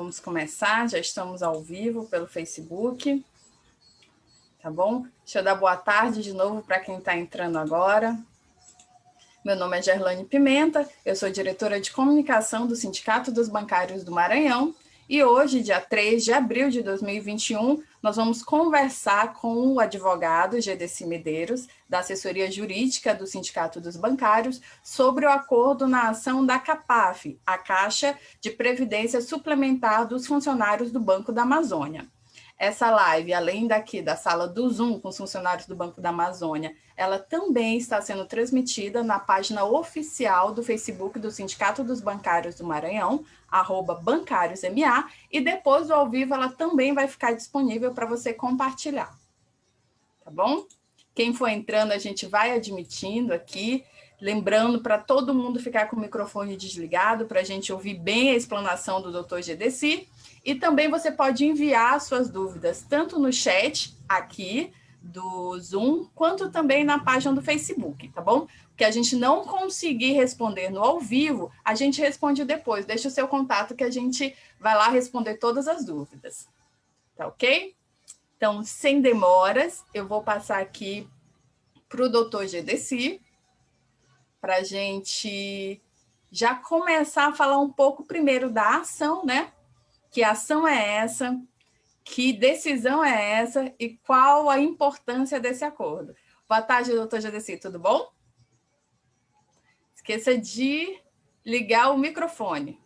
Vamos começar, já estamos ao vivo pelo Facebook, tá bom? Deixa eu dar boa tarde de novo para quem está entrando agora. Meu nome é Gerlane Pimenta, eu sou diretora de comunicação do Sindicato dos Bancários do Maranhão e hoje, dia 3 de abril de 2021, nós vamos conversar com o advogado GDC Medeiros, da assessoria jurídica do Sindicato dos Bancários, sobre o acordo na ação da CAPAF, a Caixa de Previdência Suplementar dos Funcionários do Banco da Amazônia. Essa live, além daqui da sala do Zoom com os funcionários do Banco da Amazônia, ela também está sendo transmitida na página oficial do Facebook do Sindicato dos Bancários do Maranhão, @bancariosma, e depois do ao vivo ela também vai ficar disponível para você compartilhar. Tá bom? Quem for entrando, a gente vai admitindo aqui, lembrando para todo mundo ficar com o microfone desligado, para a gente ouvir bem a explanação do Dr. GDC. E também você pode enviar suas dúvidas, tanto no chat aqui do Zoom, quanto também na página do Facebook, tá bom? O que a gente não conseguir responder no ao vivo, a gente responde depois. Deixa o seu contato que a gente vai lá responder todas as dúvidas. Tá ok? Então, sem demoras, eu vou passar aqui para o Dr. GDC, para a gente já começar a falar um pouco primeiro da ação, né? Que ação é essa? Que decisão é essa? E qual a importância desse acordo? Boa tarde, doutor GDC, tudo bom? Esqueça de ligar o microfone.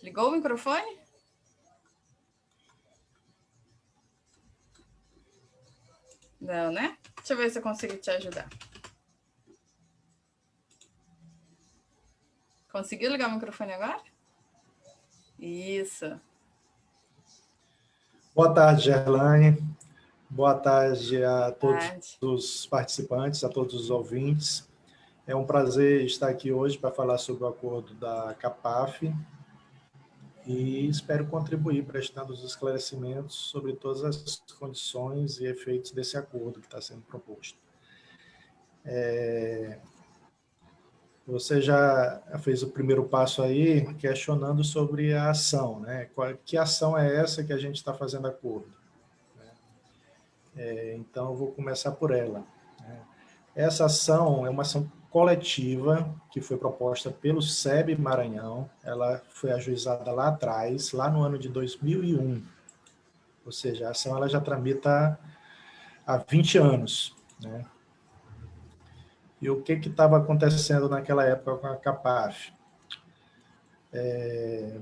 Ligou o microfone? Não, né? Deixa eu ver se eu consigo te ajudar. Conseguiu ligar o microfone agora? Isso. Boa tarde, Gerlane. Boa tarde a todos os participantes, a todos os ouvintes. É um prazer estar aqui hoje para falar sobre o acordo da CAPAF e espero contribuir prestando os esclarecimentos sobre todas as condições e efeitos desse acordo que está sendo proposto. Você já fez o primeiro passo aí, questionando sobre a ação, né? Que ação é essa que a gente está fazendo acordo? Então, eu vou começar por ela. Essa ação é uma ação coletiva que foi proposta pelo SEB Maranhão. Ela foi ajuizada lá atrás, lá no ano de 2001. Ou seja, a ação ela já tramita há 20 anos, né? E o que estava acontecendo naquela época com a CAPAF?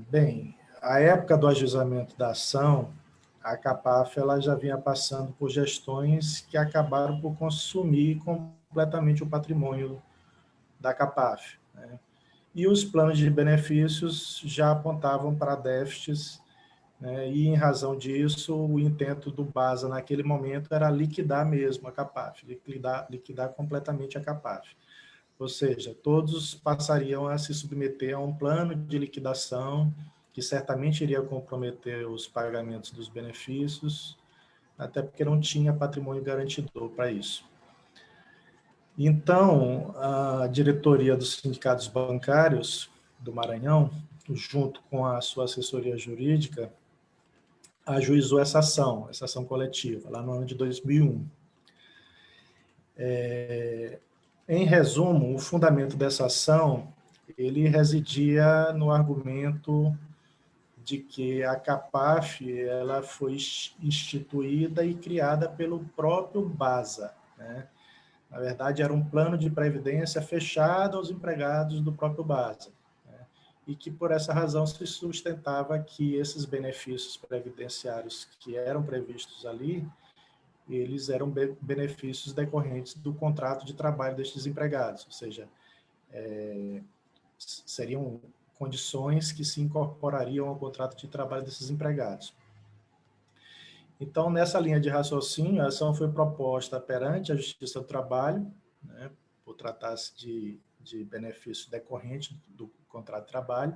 Bem, a época do ajuizamento da ação, a CAPAF ela já vinha passando por gestões que acabaram por consumir completamente o patrimônio da CAPAF, né? E os planos de benefícios já apontavam para déficits, né? E, em razão disso, o intento do BASA naquele momento era liquidar mesmo a CAPAF, liquidar completamente a CAPAF. Ou seja, todos passariam a se submeter a um plano de liquidação que certamente iria comprometer os pagamentos dos benefícios, até porque não tinha patrimônio garantidor para isso. Então, a diretoria dos sindicatos bancários do Maranhão, junto com a sua assessoria jurídica, ajuizou essa ação coletiva, lá no ano de 2001. Em resumo, o fundamento dessa ação, ele residia no argumento de que a CAPAF ela foi instituída e criada pelo próprio BASA, né? Na verdade, era um plano de previdência fechado aos empregados do próprio BASA, né? E que, por essa razão, se sustentava que esses benefícios previdenciários que eram previstos ali, eles eram benefícios decorrentes do contrato de trabalho destes empregados, ou seja, seriam condições que se incorporariam ao contrato de trabalho desses empregados. Então, nessa linha de raciocínio, a ação foi proposta perante a Justiça do Trabalho, né, por tratar-se de benefício decorrente do contrato de trabalho,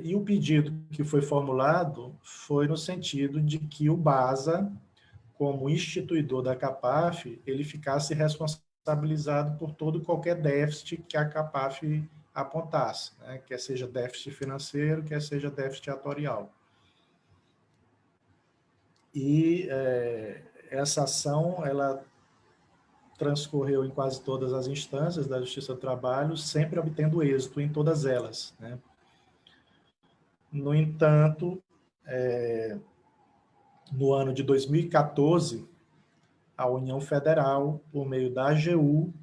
e o pedido que foi formulado foi no sentido de que o BASA, como instituidor da CAPAF, ele ficasse responsável responsabilizado por todo e qualquer déficit que a CAPAF apontasse, né? Quer seja déficit financeiro, quer seja déficit atorial. E essa ação, ela transcorreu em quase todas as instâncias da Justiça do Trabalho, sempre obtendo êxito em todas elas, né? No entanto, no ano de 2014, a União Federal, por meio da AGU,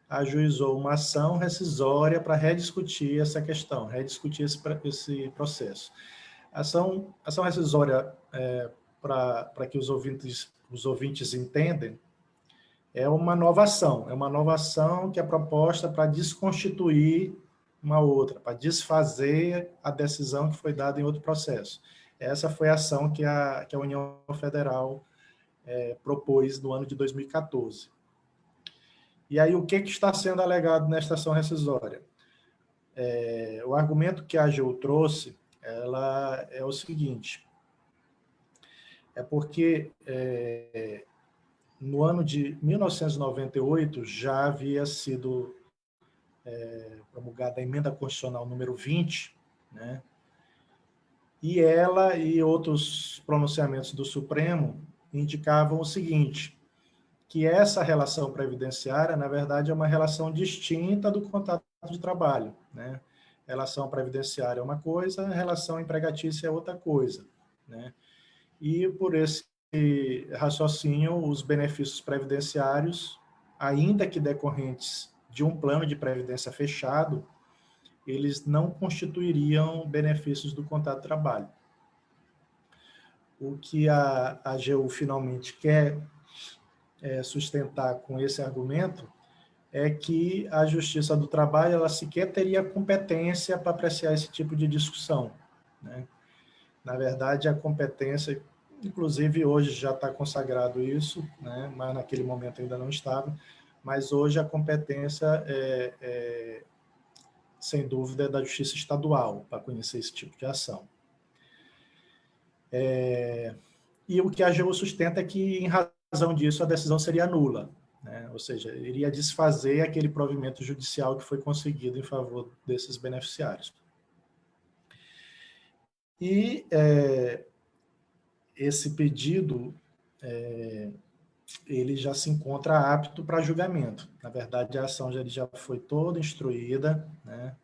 ajuizou uma ação rescisória para rediscutir essa questão, rediscutir esse processo. A ação rescisória, para que os ouvintes entendem, é uma nova ação que é proposta para desconstituir uma outra, para desfazer a decisão que foi dada em outro processo. Essa foi a ação que a União Federal propôs no ano de 2014. E aí, o que está sendo alegado nesta ação rescisória? O argumento que a AGU trouxe, ela é o seguinte, porque no ano de 1998 já havia sido promulgada a Emenda Constitucional número 20, né? E ela e outros pronunciamentos do Supremo indicavam o seguinte, que essa relação previdenciária, na verdade, é uma relação distinta do contrato de trabalho, né? Relação previdenciária é uma coisa, relação empregatícia é outra coisa, né? E por esse raciocínio, os benefícios previdenciários, ainda que decorrentes de um plano de previdência fechado, eles não constituiriam benefícios do contrato de trabalho. O que a AGU finalmente quer sustentar com esse argumento é que a Justiça do Trabalho, ela sequer teria competência para apreciar esse tipo de discussão, né? Na verdade, a competência, inclusive hoje já está consagrado isso, né? Mas naquele momento ainda não estava, mas hoje a competência sem dúvida, é da Justiça Estadual para conhecer esse tipo de ação. E o que a AGU sustenta é que, em razão disso, a decisão seria nula, né? Ou seja, iria desfazer aquele provimento judicial que foi conseguido em favor desses beneficiários. E esse pedido, ele já se encontra apto para julgamento. Na verdade, a ação já foi toda instruída, né?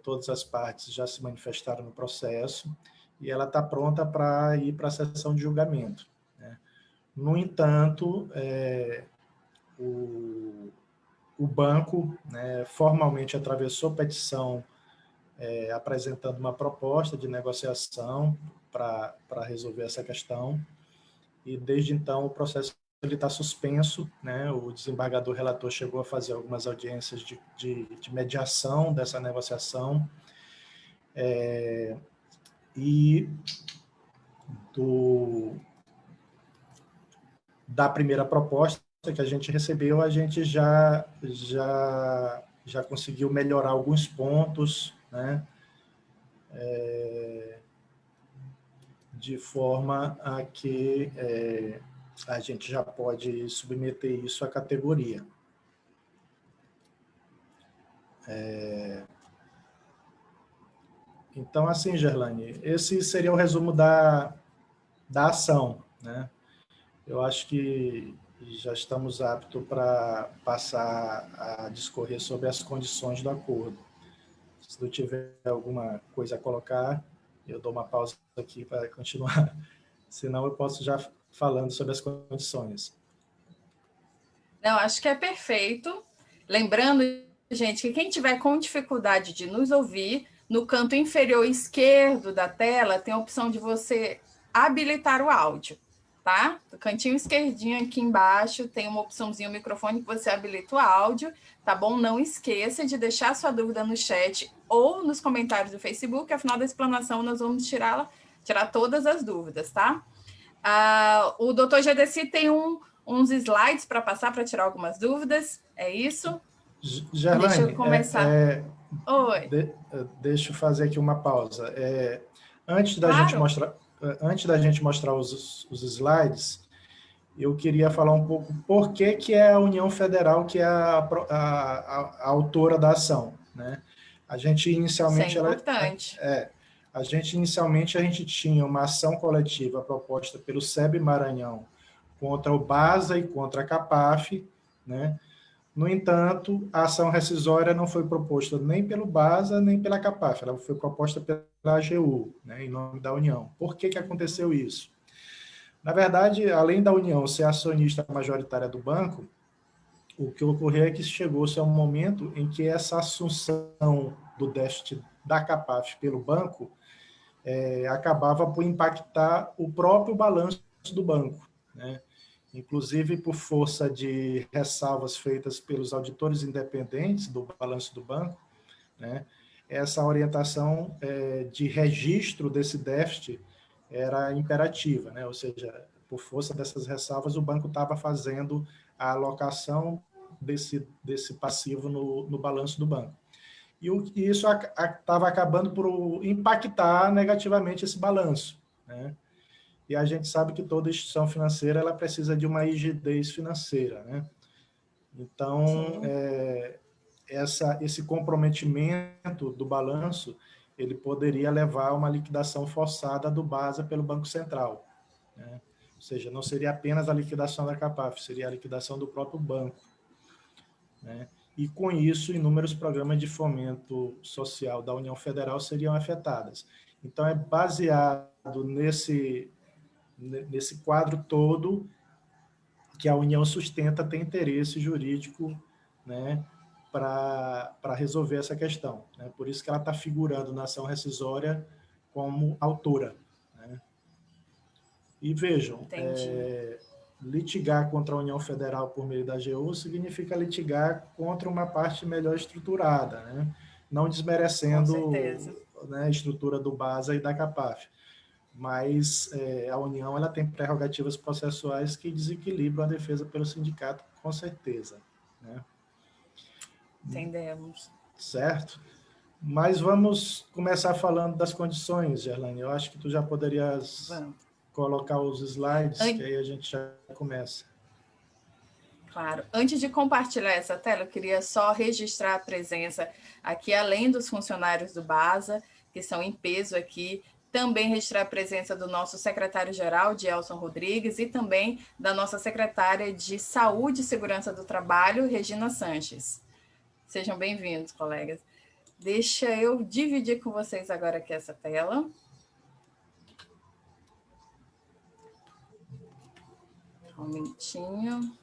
Todas as partes já se manifestaram no processo e ela está pronta para ir para a sessão de julgamento, né? No entanto, o banco, né, formalmente atravessou petição apresentando uma proposta de negociação para resolver essa questão, e desde então o processo está suspenso, né? O desembargador relator chegou a fazer algumas audiências de mediação dessa negociação, e da primeira proposta que a gente recebeu, a gente já conseguiu melhorar alguns pontos, né? De forma a que a gente já pode submeter isso à categoria. Então, assim, Gerlane, esse seria o resumo da ação, né? Eu acho que já estamos aptos para passar a discorrer sobre as condições do acordo. Se não tiver alguma coisa a colocar, eu dou uma pausa aqui para continuar. Senão eu posso já falando sobre as condições. Não, acho que é perfeito. Lembrando, gente, que quem tiver com dificuldade de nos ouvir, no canto inferior esquerdo da tela tem a opção de você habilitar o áudio, tá? No cantinho esquerdinho aqui embaixo tem uma opçãozinha, o microfone, que você habilita o áudio, tá bom? Não esqueça de deixar sua dúvida no chat ou nos comentários do Facebook, afinal da explanação nós vamos tirar todas as dúvidas, tá? O doutor Gedesi tem uns slides para passar, para tirar algumas dúvidas, é isso? Gerlane, deixa eu começar. Oi. Deixa eu fazer aqui uma pausa. Antes da Claro. gente mostrar os slides, eu queria falar um pouco por que é a União Federal que é a autora da ação, né? A gente Isso é inicialmente, importante. a gente tinha uma ação coletiva proposta pelo SEB Maranhão contra o BASA e contra a CAPAF, né? No entanto, a ação rescisória não foi proposta nem pelo BASA nem pela CAPAF, ela foi proposta pela AGU, né, em nome da União. Por que aconteceu isso? Na verdade, além da União ser acionista majoritária do banco, o que ocorreu é que chegou-se a um momento em que essa assunção do déficit da CAPAF pelo banco acabava por impactar o próprio balanço do banco, né? Inclusive por força de ressalvas feitas pelos auditores independentes do balanço do banco, né? Essa orientação de registro desse déficit era imperativa, né? Ou seja, por força dessas ressalvas, o banco estava fazendo a alocação desse passivo no balanço do banco. E isso estava acabando por impactar negativamente esse balanço, né? E a gente sabe que toda instituição financeira ela precisa de uma rigidez financeira, né? Então, esse comprometimento do balanço, ele poderia levar a uma liquidação forçada do BASA pelo Banco Central, né? Ou seja, não seria apenas a liquidação da CAPAF, seria a liquidação do próprio banco, né? E com isso, inúmeros programas de fomento social da União Federal seriam afetados. Então, é baseado nesse quadro todo que a União sustenta tem interesse jurídico, né, para resolver essa questão, né? Por isso que ela está figurando na ação rescisória como autora, né? E vejam, litigar contra a União Federal por meio da AGU significa litigar contra uma parte melhor estruturada, né? Não Com desmerecendo, certeza. né, a estrutura do BASA e da CAPAF, mas a União ela tem prerrogativas processuais que desequilibram a defesa pelo sindicato, com certeza, né? Entendemos. Certo? Mas vamos começar falando das condições, Gerlane. Eu acho que tu já poderias Vamos. colocar os slides, que aí a gente já começa. Claro. Antes de compartilhar essa tela, eu queria só registrar a presença aqui, além dos funcionários do BASA, que são em peso aqui, também registrar a presença do nosso secretário-geral, de Elson Rodrigues, e também da nossa secretária de Saúde e Segurança do Trabalho, Regina Sanches. Sejam bem-vindos, colegas. Deixa eu dividir com vocês agora aqui essa tela. Um minutinho.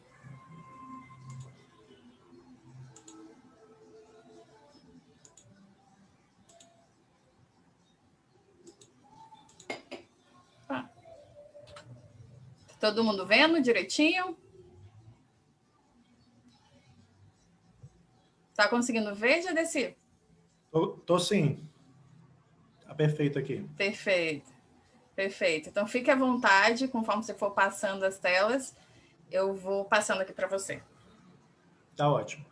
Todo mundo vendo direitinho? Tá conseguindo ver, Jadeci? Tô sim. Tá perfeito aqui. Perfeito, perfeito. Então fique à vontade, conforme você for passando as telas, eu vou passando aqui para você. Tá ótimo.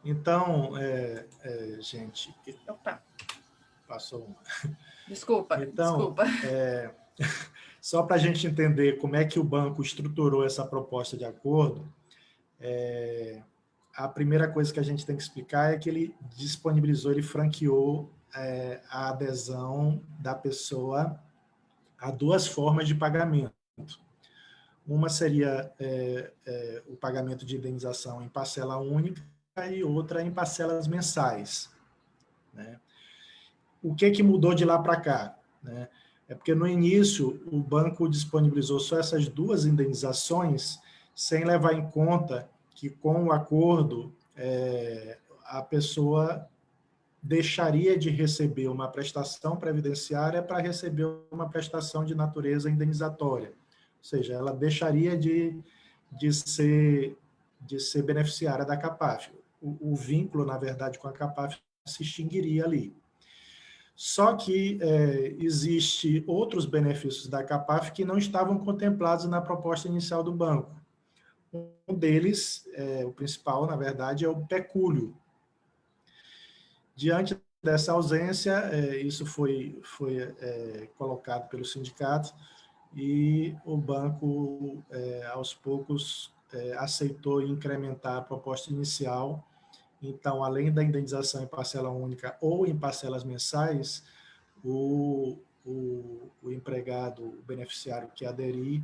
Então, gente... Opa. Passou uma. Desculpa, Então, desculpa. só para a gente entender como é que o banco estruturou essa proposta de acordo, a primeira coisa que a gente tem que explicar é que ele disponibilizou, ele franqueou a adesão da pessoa a duas formas de pagamento. Uma seria o pagamento de indenização em parcela única e outra em parcelas mensais, né? O que mudou de lá para cá, né? É porque no início o banco disponibilizou só essas duas indenizações sem levar em conta que com o acordo a pessoa deixaria de receber uma prestação previdenciária para receber uma prestação de natureza indenizatória. Ou seja, ela deixaria de ser beneficiária da CAPAF. O vínculo, na verdade, com a CAPAF se extinguiria ali. Só que existe outros benefícios da CAPAF que não estavam contemplados na proposta inicial do banco. Um deles, o principal, na verdade, é o pecúlio. Diante dessa ausência, isso foi colocado pelo sindicato, e o banco, aos poucos, aceitou incrementar a proposta inicial. Então, além da indenização em parcela única ou em parcelas mensais, o empregado, o beneficiário que aderir,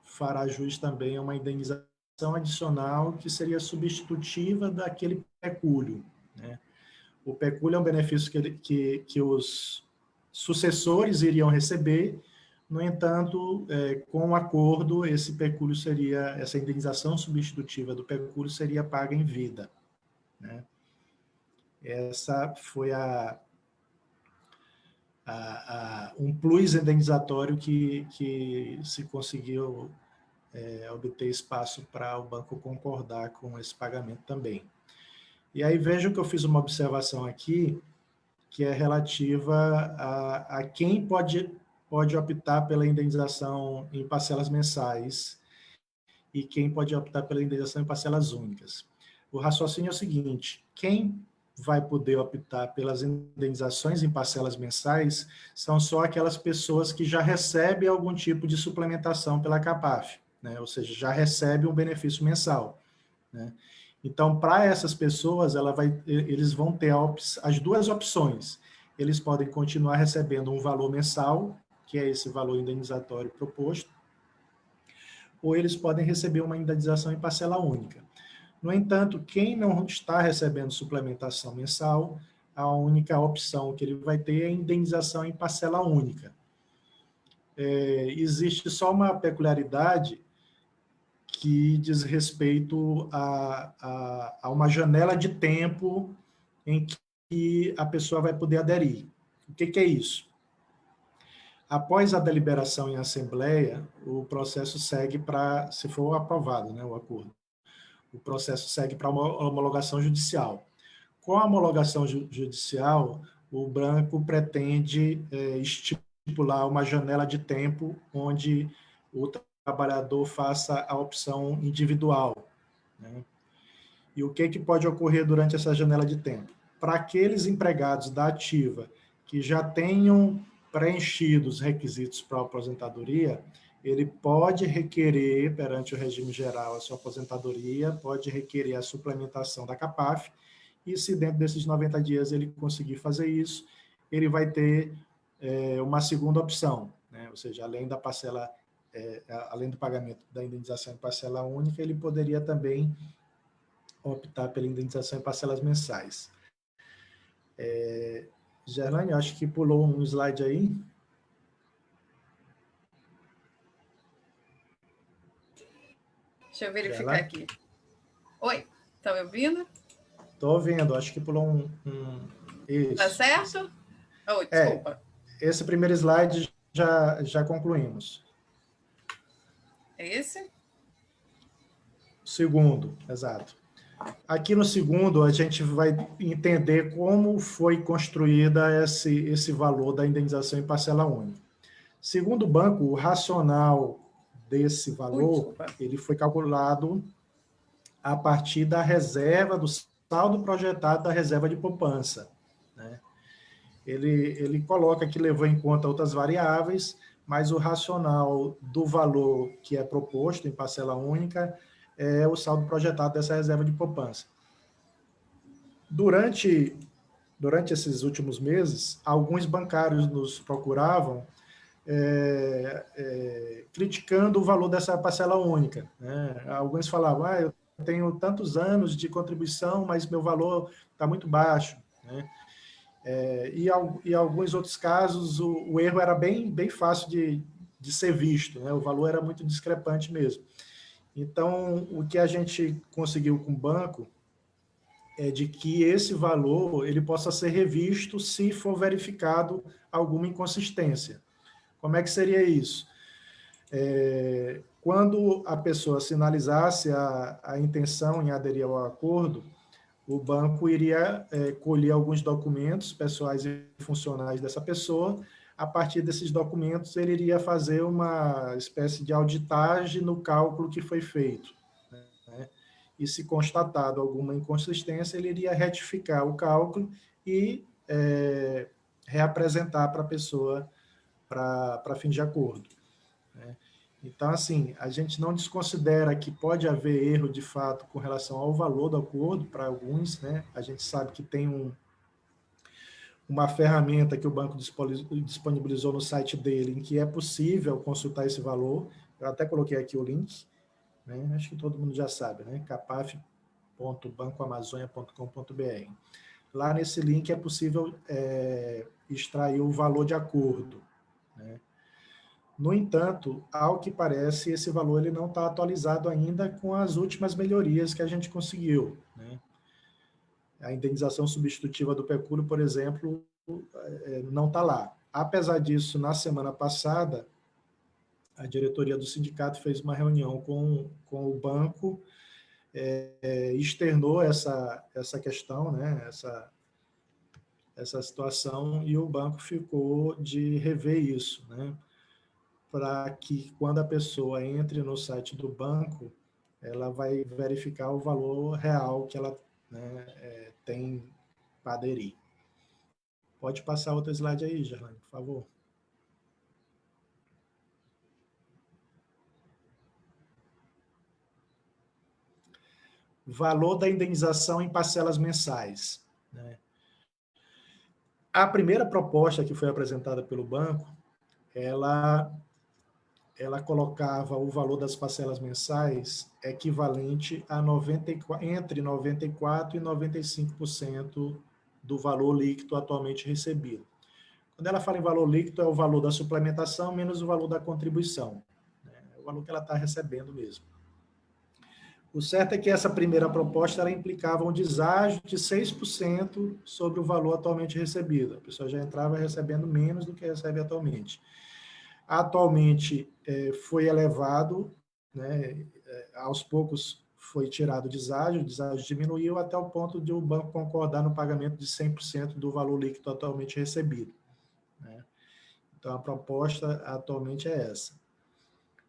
fará jus também a uma indenização adicional que seria substitutiva daquele pecúlio, né? O pecúlio é um benefício que os sucessores iriam receber. No entanto, com o acordo, esse pecúlio seria, essa indenização substitutiva do pecúlio seria paga em vida, né? Essa foi um plus indenizatório que se conseguiu obter espaço para o banco concordar com esse pagamento também. E aí vejam que eu fiz uma observação aqui, que é relativa a quem pode optar pela indenização em parcelas mensais e quem pode optar pela indenização em parcelas únicas. O raciocínio é o seguinte: quem vai poder optar pelas indenizações em parcelas mensais são só aquelas pessoas que já recebem algum tipo de suplementação pela CAPAF, né? Ou seja, já recebe um benefício mensal, né? Então, para essas pessoas, eles vão ter as duas opções. Eles podem continuar recebendo um valor mensal, que é esse valor indenizatório proposto, ou eles podem receber uma indenização em parcela única. No entanto, quem não está recebendo suplementação mensal, a única opção que ele vai ter é a indenização em parcela única. Existe só uma peculiaridade que diz respeito a uma janela de tempo em que a pessoa vai poder aderir. O que é isso? Após a deliberação em assembleia, o processo segue para, se for aprovado, né, o acordo, o processo segue para a homologação judicial. Com a homologação judicial, o banco pretende estipular uma janela de tempo onde o trabalhador faça a opção individual, né? E o que pode ocorrer durante essa janela de tempo? Para aqueles empregados da ativa que já tenham preenchido os requisitos para a aposentadoria, ele pode requerer, perante o regime geral, a sua aposentadoria, pode requerer a suplementação da CAPAF, e se dentro desses 90 dias ele conseguir fazer isso, ele vai ter uma segunda opção, né? Ou seja, além da parcela, além do pagamento da indenização em parcela única, ele poderia também optar pela indenização em parcelas mensais. Gerlane, acho que pulou um slide aí. Deixa eu verificar aqui. Oi, tá me ouvindo? Estou ouvindo, acho que pulou Isso. Tá certo? Oh, desculpa. Esse primeiro slide já concluímos. É esse? Segundo, exato. Aqui no segundo, a gente vai entender como foi construída esse valor da indenização em parcela única. Segundo o banco, o racional desse valor, ele foi calculado a partir da reserva, do saldo projetado da reserva de poupança, né? Ele coloca que levou em conta outras variáveis, mas o racional do valor que é proposto em parcela única é o saldo projetado dessa reserva de poupança. Durante esses últimos meses, alguns bancários nos procuravam criticando o valor dessa parcela única, né? Alguns falavam, eu tenho tantos anos de contribuição, mas meu valor está muito baixo, né? E alguns outros casos, o erro era bem fácil de ser visto, né? O valor era muito discrepante mesmo. Então, o que a gente conseguiu com o banco é de que esse valor ele possa ser revisto se for verificado alguma inconsistência. Como é que seria isso? Quando a pessoa sinalizasse a intenção em aderir ao acordo, o banco iria colher alguns documentos pessoais e funcionais dessa pessoa. A partir desses documentos, ele iria fazer uma espécie de auditagem no cálculo que foi feito, né? E se constatado alguma inconsistência, ele iria retificar o cálculo e reapresentar para a pessoa para fim de acordo. Então, assim, a gente não desconsidera que pode haver erro, de fato, com relação ao valor do acordo, para alguns, né? A gente sabe que tem uma ferramenta que o banco disponibilizou no site dele, em que é possível consultar esse valor. Eu até coloquei aqui o link, né? Acho que todo mundo já sabe, né? capaf.bancoamazônia.com.br. Lá nesse link é possível extrair o valor de acordo, né? No entanto, ao que parece, esse valor ele não está atualizado ainda com as últimas melhorias que a gente conseguiu, né? A indenização substitutiva do pecúlio, por exemplo, não está lá. Apesar disso, na semana passada, a diretoria do sindicato fez uma reunião com o banco, externou essa questão, né? Essa situação, e o banco ficou de rever isso, né? Para que quando a pessoa entre no site do banco, ela vai verificar o valor real que ela, né, tem para aderir. Pode passar outro slide aí, Gerlane, por favor. Valor da indenização em parcelas mensais, né? A primeira proposta que foi apresentada pelo banco, ela colocava o valor das parcelas mensais equivalente a entre 94% e 95% do valor líquido atualmente recebido. Quando ela fala em valor líquido, é o valor da suplementação menos o valor da contribuição, né? É o valor que ela está recebendo mesmo. O certo é que essa primeira proposta ela implicava um deságio de 6% sobre o valor atualmente recebido. A pessoa já entrava recebendo menos do que recebe atualmente. Atualmente foi elevado, né, aos poucos foi tirado o deságio diminuiu até o ponto de o banco concordar no pagamento de 100% do valor líquido atualmente recebido, né? Então, a proposta atualmente é essa.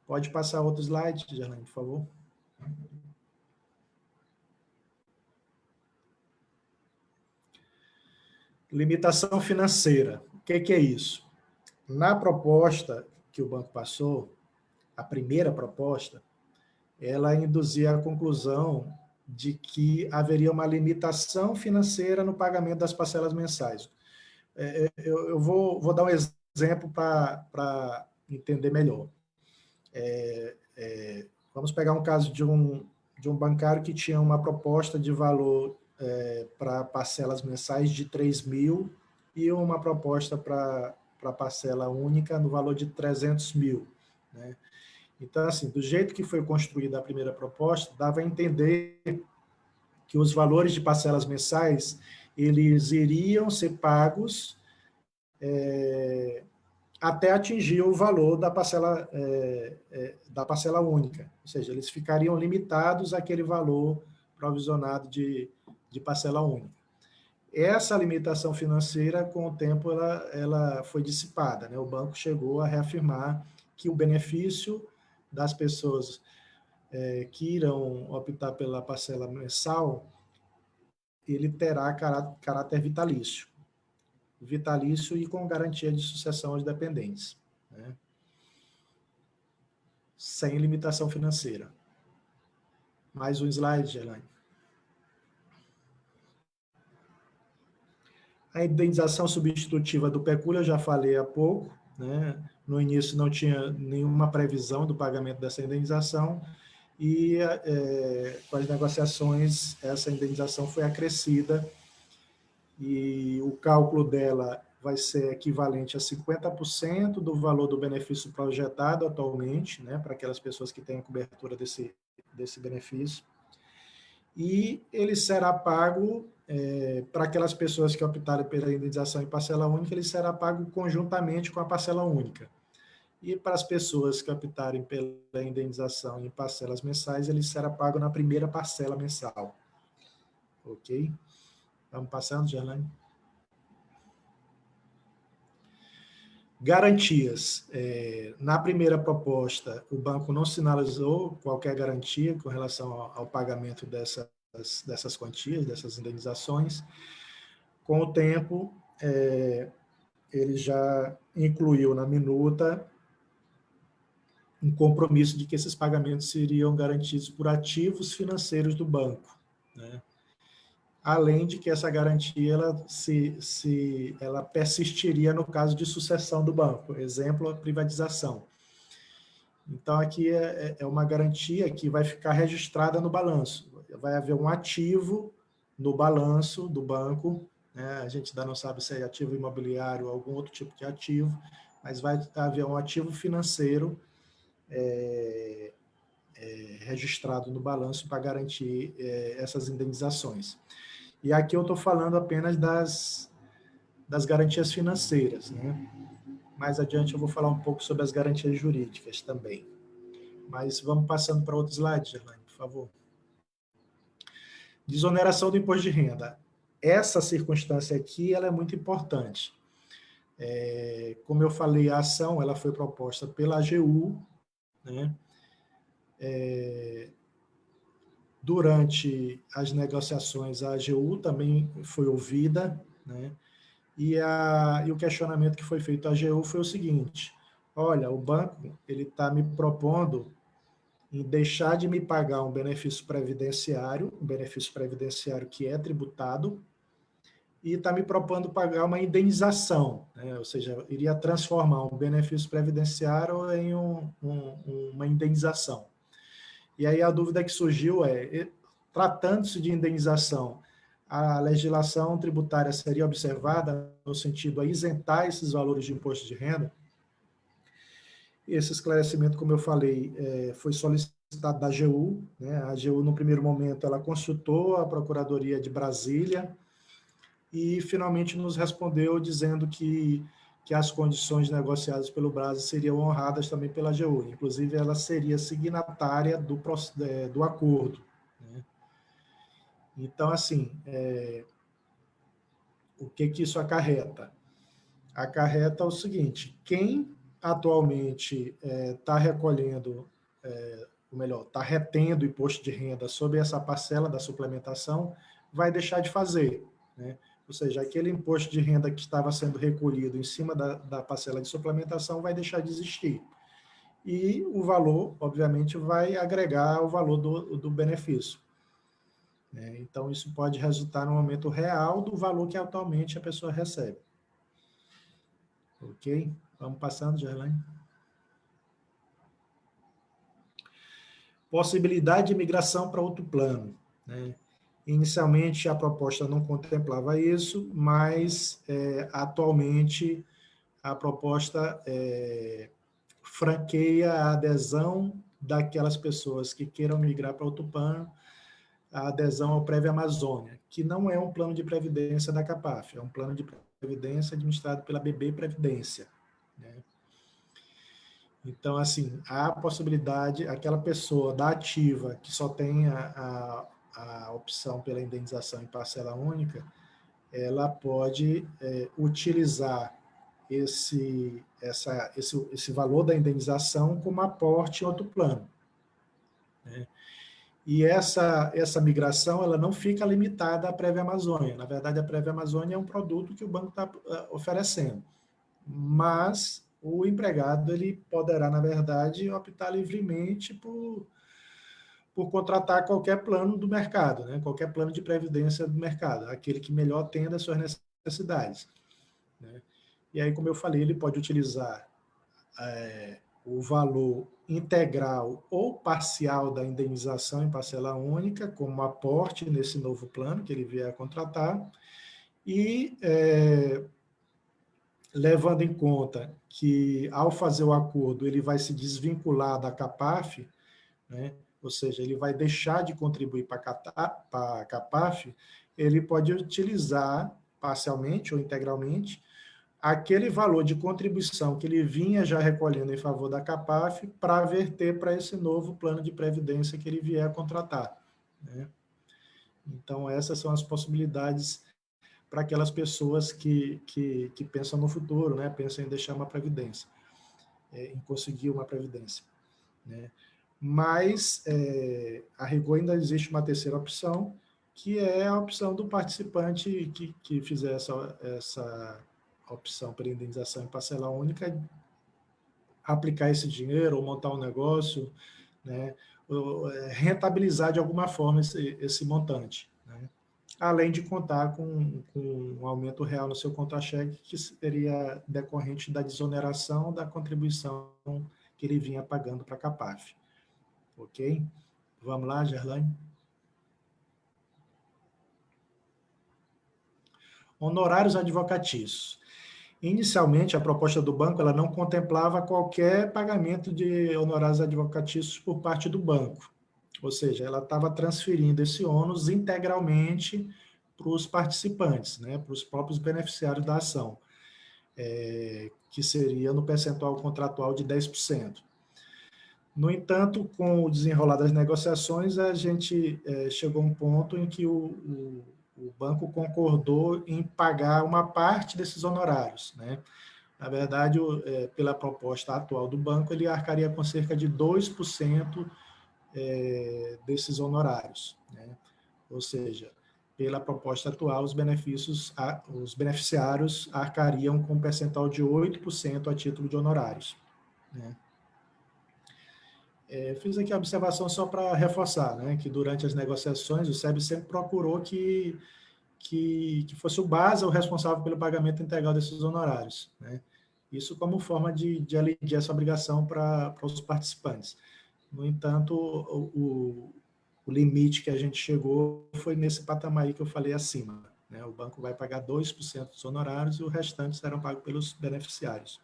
Pode passar outro slide, Gerlane, por favor. Limitação financeira. O que é isso? Na proposta que o banco passou, a primeira proposta, ela induzia a conclusão de que haveria uma limitação financeira no pagamento das parcelas mensais. Eu vou dar um exemplo para entender melhor. Vamos pegar um caso de um bancário que tinha uma proposta de valor para parcelas mensais de 3 mil e uma proposta para parcela única no valor de 300 mil, né? Então, assim, do jeito que foi construída a primeira proposta, dava a entender que os valores de parcelas mensais, eles iriam ser pagos até atingir o valor da parcela única. Ou seja, eles ficariam limitados àquele valor provisionado de parcela única. Essa limitação financeira, com o tempo, ela foi dissipada, né? O banco chegou a reafirmar que o benefício das pessoas que irão optar pela parcela mensal, ele terá caráter vitalício e com garantia de sucessão aos dependentes, né? Sem limitação financeira. Mais um slide, Gerlane. A indenização substitutiva do pecúlio, eu já falei há pouco, né? No início não tinha nenhuma previsão do pagamento dessa indenização, e com as negociações essa indenização foi acrescida, e o cálculo dela vai ser equivalente a 50% do valor do benefício projetado atualmente, né, para aquelas pessoas que têm a cobertura desse benefício, e ele será pago, para aquelas pessoas que optarem pela indenização em parcela única, ele será pago conjuntamente com a parcela única. E para as pessoas que optarem pela indenização em parcelas mensais, ele será pago na primeira parcela mensal. Ok? Vamos passando, Gerlane. Garantias. Na primeira proposta, o banco não sinalizou qualquer garantia com relação ao pagamento dessas quantias, dessas indenizações. Com o tempo, ele já incluiu na minuta um compromisso de que esses pagamentos seriam garantidos por ativos financeiros do banco, né? Além de que essa garantia ela persistiria no caso de sucessão do banco, exemplo, a privatização. Então, aqui é uma garantia que vai ficar registrada no balanço. Vai haver um ativo no balanço do banco, né? A gente ainda não sabe se é ativo imobiliário ou algum outro tipo de ativo, mas vai haver um ativo financeiro registrado no balanço para garantir essas indenizações. E aqui eu estou falando apenas das garantias financeiras, né? Mais adiante eu vou falar um pouco sobre as garantias jurídicas também. Mas vamos passando para outro slide, Gerlane, por favor. Desoneração do imposto de renda. Essa circunstância aqui ela é muito importante. Como eu falei, a ação ela foi proposta pela AGU, né? Durante as negociações, a AGU também foi ouvida, né? E o questionamento que foi feito à AGU foi o seguinte: olha, o banco ele está me propondo em deixar de me pagar um benefício previdenciário que é tributado, e está me propondo pagar uma indenização, né? Ou seja, iria transformar um benefício previdenciário em uma indenização. E aí a dúvida que surgiu tratando-se de indenização, a legislação tributária seria observada no sentido a isentar esses valores de imposto de renda? Esse esclarecimento, como eu falei, foi solicitado da AGU, né? A AGU, no primeiro momento, ela consultou a Procuradoria de Brasília e finalmente nos respondeu dizendo que as condições negociadas pelo Brasil seriam honradas também pela AGU. Inclusive, ela seria signatária do acordo, né? Então, assim, o que isso acarreta? Acarreta o seguinte: quem atualmente está recolhendo, ou melhor, está retendo imposto de renda sobre essa parcela da suplementação, vai deixar de fazer, né? Ou seja, aquele imposto de renda que estava sendo recolhido em cima da parcela de suplementação vai deixar de existir. E o valor, obviamente, vai agregar o valor do benefício, né? Então, isso pode resultar no aumento real do valor que atualmente a pessoa recebe. Ok? Vamos passando, Gerlaine. Possibilidade de migração para outro plano, né? Inicialmente, a proposta não contemplava isso, mas atualmente a proposta franqueia a adesão daquelas pessoas que queiram migrar para outro plano, a adesão ao Prévio Amazônia, que não é um plano de previdência da CAPAF, é um plano de previdência administrado pela BB Previdência, né? Então, assim, há a possibilidade, aquela pessoa da ativa que só tem a opção pela indenização em parcela única, ela pode utilizar esse valor da indenização como aporte em outro plano, né? E essa migração ela não fica limitada à Prévia Amazônia. Na verdade, a Prévia Amazônia é um produto que o banco está oferecendo, mas o empregado ele poderá, na verdade, optar livremente por contratar qualquer plano do mercado, né? Qualquer plano de previdência do mercado, aquele que melhor atenda às suas necessidades, né? E aí, como eu falei, ele pode utilizar o valor integral ou parcial da indenização em parcela única como aporte nesse novo plano que ele vier a contratar, e levando em conta que, ao fazer o acordo, ele vai se desvincular da CAPAF, né? Ou seja, ele vai deixar de contribuir para a CAPAF, ele pode utilizar parcialmente ou integralmente aquele valor de contribuição que ele vinha já recolhendo em favor da CAPAF para verter para esse novo plano de previdência que ele vier a contratar, né? Então, essas são as possibilidades para aquelas pessoas que pensam no futuro, né? Pensam em deixar uma previdência, em conseguir uma previdência, né? Mas, a rigor, ainda existe uma terceira opção, que é a opção do participante que fizer essa opção pela indenização em parcela única, aplicar esse dinheiro ou montar um negócio, né, rentabilizar de alguma forma esse montante, né? Além de contar com um aumento real no seu contra-cheque, que seria decorrente da desoneração da contribuição que ele vinha pagando para a Capaf. Ok? Vamos lá, Gerlane? Honorários advocatícios. Inicialmente, a proposta do banco ela não contemplava qualquer pagamento de honorários advocatícios por parte do banco. Ou seja, ela estava transferindo esse ônus integralmente para os participantes, né, para os próprios beneficiários da ação, que seria no percentual contratual de 10%. No entanto, com o desenrolar das negociações, a gente chegou a um ponto em que o banco concordou em pagar uma parte desses honorários, né? Na verdade, pela proposta atual do banco, ele arcaria com cerca de 2% desses honorários, né? Ou seja, pela proposta atual, os beneficiários arcariam com um percentual de 8% a título de honorários, né? Fiz aqui a observação só para reforçar, né, que durante as negociações o SEB sempre procurou que fosse o BASA o responsável pelo pagamento integral desses honorários, né? Isso como forma de aliviar essa obrigação para os participantes. No entanto, o limite que a gente chegou foi nesse patamar aí que eu falei acima, né? O banco vai pagar 2% dos honorários e o restante serão pagos pelos beneficiários.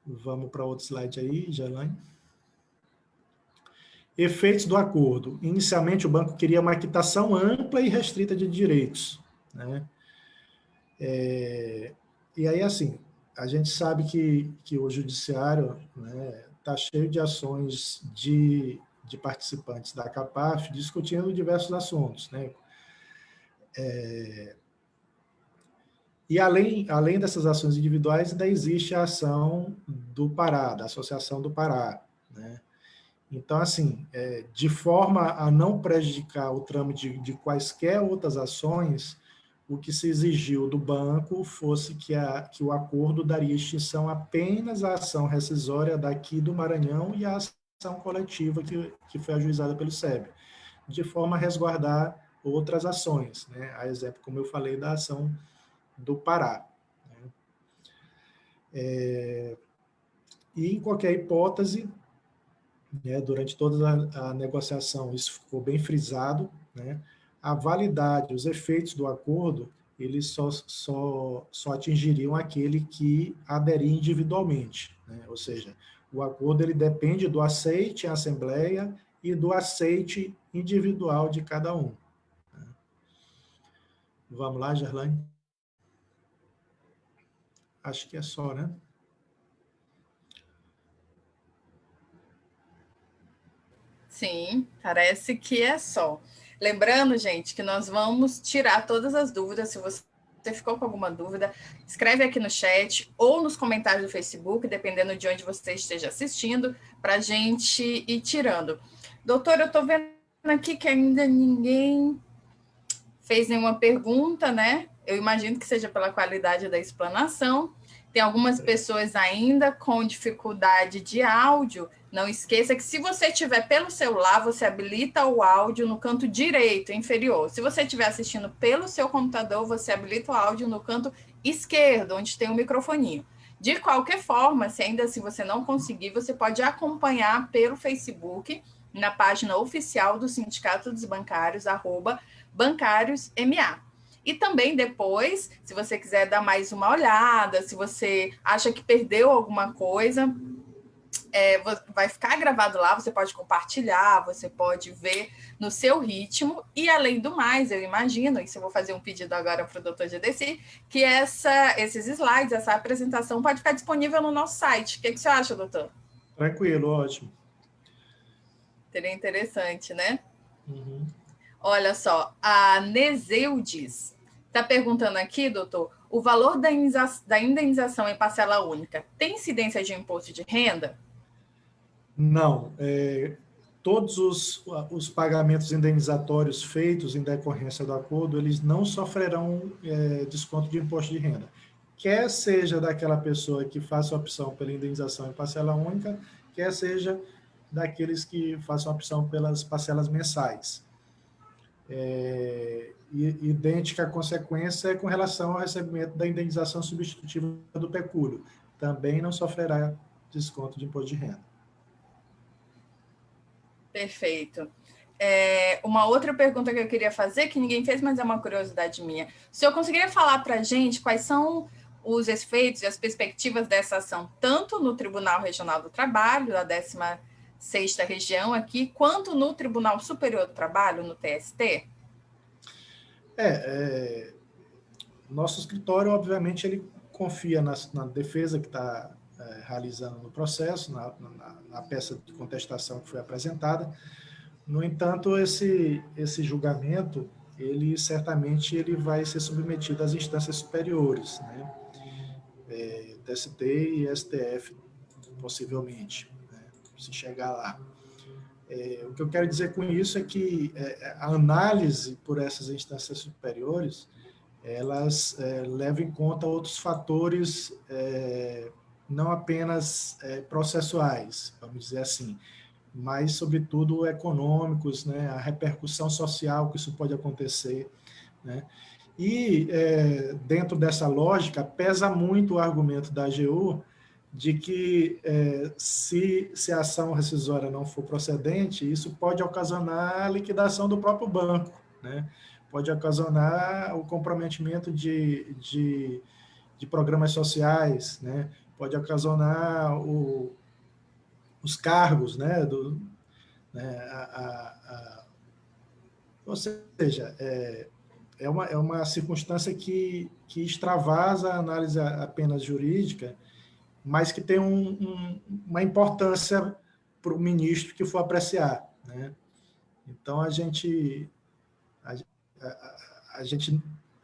Vamos para outro slide aí, Gerlane. Efeitos do acordo. Inicialmente, o banco queria uma quitação ampla e restrita de direitos, né? E aí, assim, a gente sabe que o judiciário, né, está cheio de ações de participantes da CAPAF discutindo diversos assuntos, né? E além dessas ações individuais, ainda existe a ação do Pará, da Associação do Pará, né? Então, assim, de forma a não prejudicar o trâmite de quaisquer outras ações, o que se exigiu do banco fosse que o acordo daria extinção apenas à ação rescisória daqui do Maranhão e à ação coletiva que foi ajuizada pelo SEB, de forma a resguardar outras ações, né? A exemplo, como eu falei, da ação do Pará, né? E em qualquer hipótese, né, durante toda a negociação, isso ficou bem frisado, né? A validade, os efeitos do acordo, eles só atingiriam aquele que aderir individualmente, né? Ou seja, o acordo ele depende do aceite em assembleia e do aceite individual de cada um, né? Vamos lá, Gerlane? Acho que é só, né? Sim, parece que é só. Lembrando, gente, que nós vamos tirar todas as dúvidas. Se você ficou com alguma dúvida, escreve aqui no chat ou nos comentários do Facebook, dependendo de onde você esteja assistindo, para a gente ir tirando. Doutor, eu estou vendo aqui que ainda ninguém fez nenhuma pergunta, né? Eu imagino que seja pela qualidade da explanação. Tem algumas pessoas ainda com dificuldade de áudio. Não esqueça que se você tiver pelo celular, você habilita o áudio no canto direito, inferior. Se você estiver assistindo pelo seu computador, você habilita o áudio no canto esquerdo, onde tem o microfoninho. De qualquer forma, se ainda assim você não conseguir, você pode acompanhar pelo Facebook, na página oficial do Sindicato dos Bancários, @bancariosma. E também depois, se você quiser dar mais uma olhada, se você acha que perdeu alguma coisa, vai ficar gravado lá, você pode compartilhar, você pode ver no seu ritmo. E além do mais, eu imagino, isso eu vou fazer um pedido agora para o Dr. Gedesi, que esses slides, essa apresentação pode ficar disponível no nosso site. O que você acha, doutor? Tranquilo, ótimo. Seria interessante, né? Uhum. Olha só, a Neseudes está perguntando aqui, doutor, o valor da indenização em parcela única tem incidência de imposto de renda? Não. Todos os pagamentos indenizatórios feitos em decorrência do acordo, eles não sofrerão desconto de imposto de renda. quer seja daquela pessoa que faça a opção pela indenização em parcela única, quer seja daqueles que façam a opção pelas parcelas mensais. Idêntica consequência com relação ao recebimento da indenização substitutiva do pecúlio. Também não sofrerá desconto de imposto de renda. Perfeito. Uma outra pergunta que eu queria fazer, que ninguém fez, mas é uma curiosidade minha. O senhor conseguiria falar para a gente quais são os efeitos e as perspectivas dessa ação, tanto no Tribunal Regional do Trabalho, da 16ª Região aqui, quanto no Tribunal Superior do Trabalho, no TST? Nosso escritório, obviamente, ele confia na defesa que está realizando no processo, na peça de contestação que foi apresentada. No entanto, esse julgamento, ele certamente ele vai ser submetido às instâncias superiores, né? TST e STF, possivelmente, né? Se chegar lá. O que eu quero dizer com isso é que a análise por essas instâncias superiores, elas levam em conta outros fatores, não apenas processuais, vamos dizer assim, mas, sobretudo, econômicos, né? A repercussão social que isso pode acontecer, né? E, dentro dessa lógica, pesa muito o argumento da AGU de que, se a ação rescisória não for procedente, isso pode ocasionar a liquidação do próprio banco, né? Pode ocasionar o comprometimento de programas sociais, né? Pode ocasionar os cargos, né? Ou seja, é uma circunstância que extravasa a análise apenas jurídica, mas que tem uma importância para o ministro que for apreciar, né? Então, a gente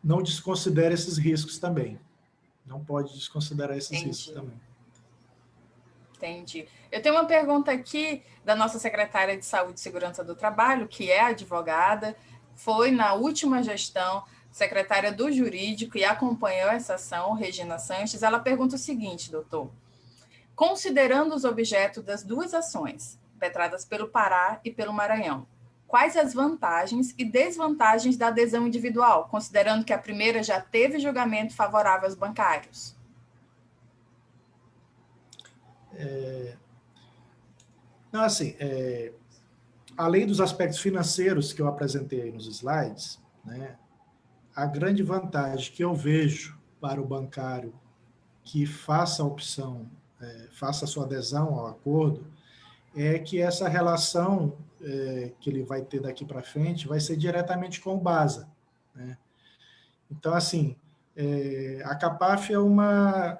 não desconsidera esses riscos também. Não pode desconsiderar esses riscos também. Entendi. Eu tenho uma pergunta aqui da nossa secretária de Saúde e Segurança do Trabalho, que é advogada, foi na última gestão secretária do Jurídico e acompanhou essa ação, Regina Sanches. Ela pergunta o seguinte, doutor: considerando os objetos das duas ações, petradas pelo Pará e pelo Maranhão, quais as vantagens e desvantagens da adesão individual, considerando que a primeira já teve julgamento favorável aos bancários? Não, assim, além dos aspectos financeiros que eu apresentei aí nos slides, né, a grande vantagem que eu vejo para o bancário que faça a opção, faça a sua adesão ao acordo, é que essa relação que ele vai ter daqui para frente vai ser diretamente com o BASA, né? Então, assim, a CAPAF é uma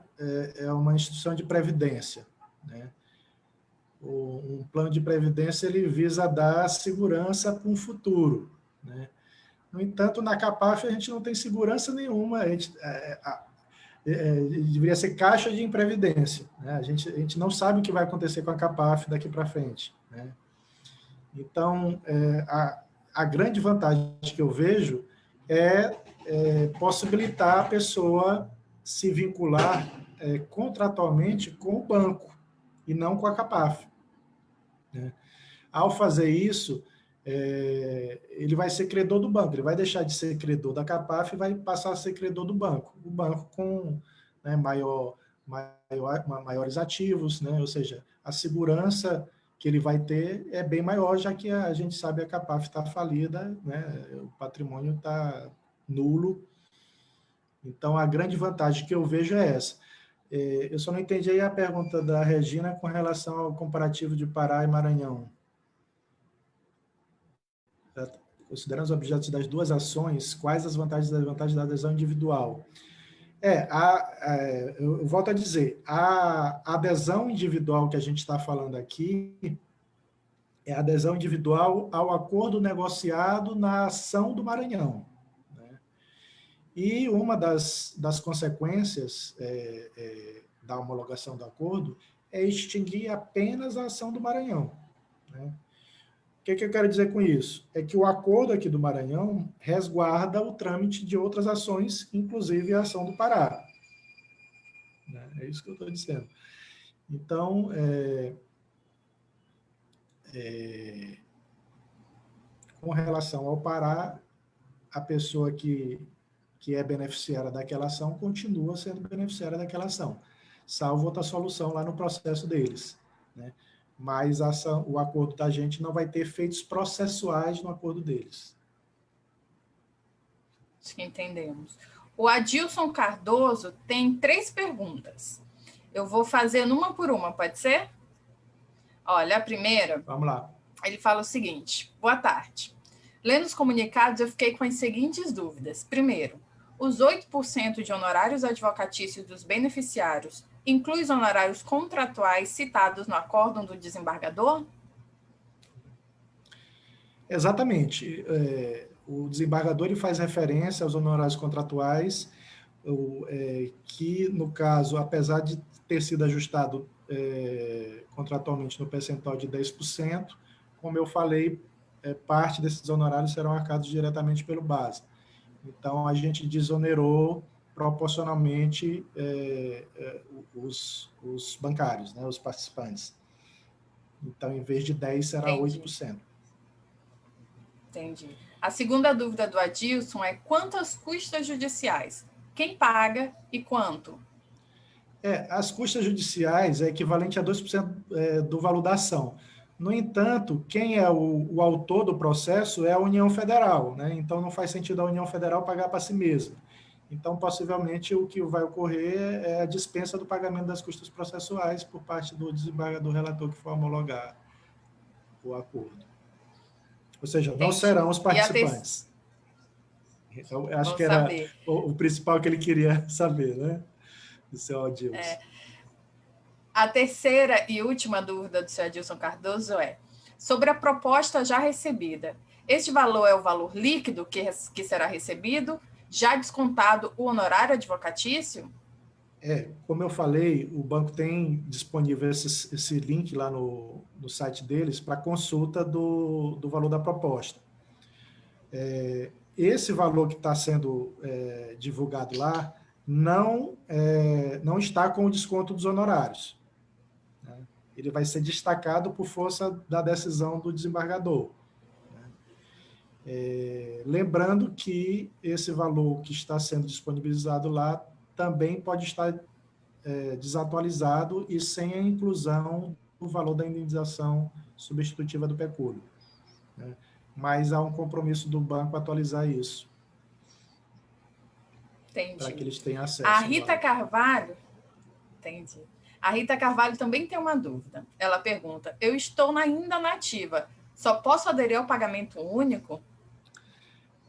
instituição de previdência, né? Um plano de previdência ele visa dar segurança para um futuro, né? No entanto, na CAPAF a gente não tem segurança nenhuma, deveria ser caixa de previdência, né? A gente não sabe o que vai acontecer com a CAPAF daqui para frente, né? Então, a grande vantagem que eu vejo é possibilitar a pessoa se vincular contratualmente com o banco e não com a CAPAF, né? Ao fazer isso, ele vai ser credor do banco, ele vai deixar de ser credor da CAPAF e vai passar a ser credor do banco. O banco com, né, maiores ativos, né? Ou seja, a segurança que ele vai ter é bem maior, já que a gente sabe que a CAPAF está falida, né? O patrimônio está nulo. Então, a grande vantagem que eu vejo é essa. Eu só não entendi aí a pergunta da Regina com relação ao comparativo de Pará e Maranhão. Considerando os objetos das duas ações, quais as vantagens e desvantagens da adesão individual? Eu volto a dizer, a adesão individual que a gente está falando aqui é a adesão individual ao acordo negociado na ação do Maranhão, né? E uma das consequências da homologação do acordo é extinguir apenas a ação do Maranhão, né? O que eu quero dizer com isso? É que o acordo aqui do Maranhão resguarda o trâmite de outras ações, inclusive a ação do Pará. né? É isso que eu estou dizendo. Então, com relação ao Pará, a pessoa que é beneficiária daquela ação continua sendo beneficiária daquela ação, salvo outra solução lá no processo deles, né? Mas o acordo da gente não vai ter efeitos processuais no acordo deles. Acho que entendemos. O Adilson Cardoso tem 3 perguntas. Eu vou fazendo uma por uma, pode ser? Olha, a primeira, Vamos lá. ele fala o seguinte: boa tarde. Lendo os comunicados, eu fiquei com as seguintes dúvidas. Primeiro, os 8% de honorários advocatícios dos beneficiários inclui os honorários contratuais citados no acórdão do desembargador? Exatamente. O desembargador ele faz referência aos honorários contratuais, que, no caso, apesar de ter sido ajustado contratualmente no percentual de 10%, como eu falei, parte desses honorários serão arcados diretamente pelo BASA. Então, a gente desonerou proporcionalmente os bancários, né, os participantes. Então, em vez de 10%, será Entendi. 8%. Entendi. A segunda dúvida do Adilson é quantas custas judiciais? Quem paga e quanto? As custas judiciais é equivalente a 2% do valor da ação. No entanto, quem é o autor do processo é a União Federal, né? Então, não faz sentido a União Federal pagar para si mesma. Então, possivelmente, o que vai ocorrer é a dispensa do pagamento das custas processuais por parte do desembargador relator que for homologar o acordo. Ou seja, não serão os participantes. Então, eu acho que era o principal que ele queria saber, né? Do seu Adilson. A terceira e última dúvida do seu Adilson Cardoso é sobre a proposta já recebida. Este valor é o valor líquido que será recebido, já descontado o honorário advocatício? Como eu falei, o banco tem disponível esse link lá no site deles para consulta do valor da proposta. Esse valor que está sendo divulgado lá não está com o desconto dos honorários, né? Ele vai ser destacado por força da decisão do desembargador, né? Lembrando que esse valor que está sendo disponibilizado lá também pode estar desatualizado e sem a inclusão do valor da indenização substitutiva do pecúlio, né? Mas há um compromisso do banco atualizar isso. Entendi. Para que eles tenham acesso. A Rita Carvalho, entendi. A Rita Carvalho também tem uma dúvida. Ela pergunta: eu estou ainda na ativa, só posso aderir ao pagamento único?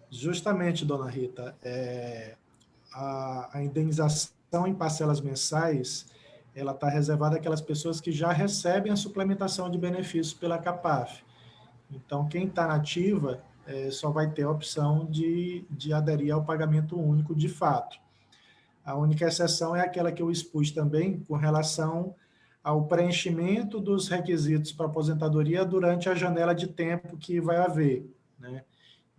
Justamente, dona Rita, a indenização em parcelas mensais, ela está reservada àquelas pessoas que já recebem a suplementação de benefícios pela CAPAF. Então, quem está na ativa só vai ter a opção de aderir ao pagamento único de fato. A única exceção é aquela que eu expus também com relação ao preenchimento dos requisitos para aposentadoria durante a janela de tempo que vai haver, né?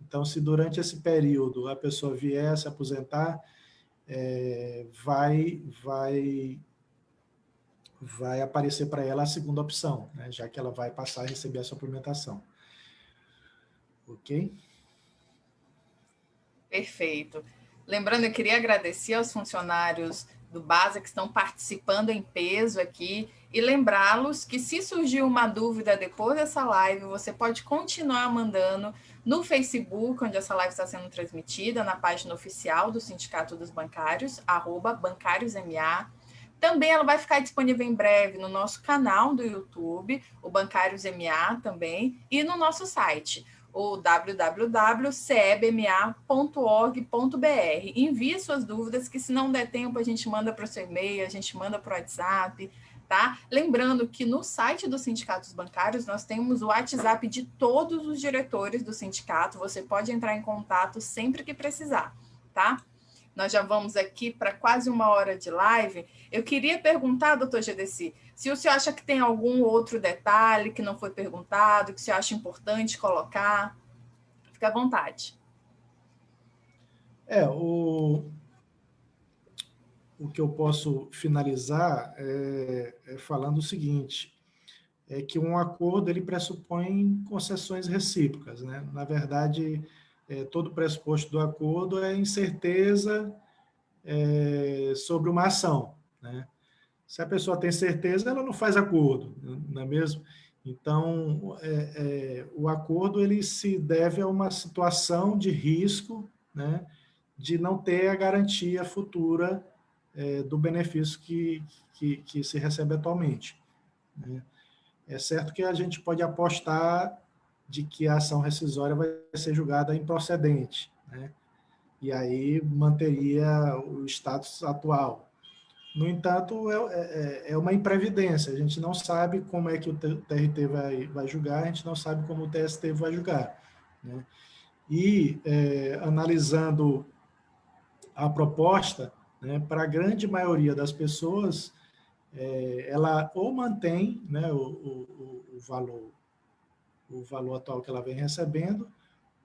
Então, se durante esse período a pessoa vier a se aposentar, vai aparecer para ela a segunda opção, né? Já que ela vai passar a receber a suplementação. Ok? Perfeito. Lembrando, eu queria agradecer aos funcionários do BASA que estão participando em peso aqui e lembrá-los que se surgir uma dúvida depois dessa live, você pode continuar mandando no Facebook, onde essa live está sendo transmitida, na página oficial do Sindicato dos Bancários, @bancariosma. Também ela vai ficar disponível em breve no nosso canal do YouTube, o Bancários MA também, e no nosso site, o www.cebma.org.br. Envie suas dúvidas, que se não der tempo, a gente manda para o seu e-mail, a gente manda para o WhatsApp, tá? Lembrando que no site dos sindicatos bancários, nós temos o WhatsApp de todos os diretores do sindicato, você pode entrar em contato sempre que precisar, tá? Nós já vamos aqui para quase 1 hora de live. Eu queria perguntar, doutor Gedesi, se o senhor acha que tem algum outro detalhe que não foi perguntado, que o senhor acha importante colocar, fica à vontade. O que eu posso finalizar falando o seguinte, é que um acordo ele pressupõe concessões recíprocas, né? Na verdade, todo pressuposto do acordo é incerteza sobre uma ação, né? Se a pessoa tem certeza, ela não faz acordo, não é mesmo? Então, o acordo ele se deve a uma situação de risco, né, de não ter a garantia futura do benefício que se recebe atualmente, né? É certo que a gente pode apostar de que a ação rescisória vai ser julgada improcedente, né? E aí manteria o status atual. No entanto, é uma imprevidência. A gente não sabe como é que o TRT vai julgar, a gente não sabe como o TST vai julgar, né? E, analisando a proposta, né, para a grande maioria das pessoas, ela ou mantém, né, o valor atual que ela vem recebendo,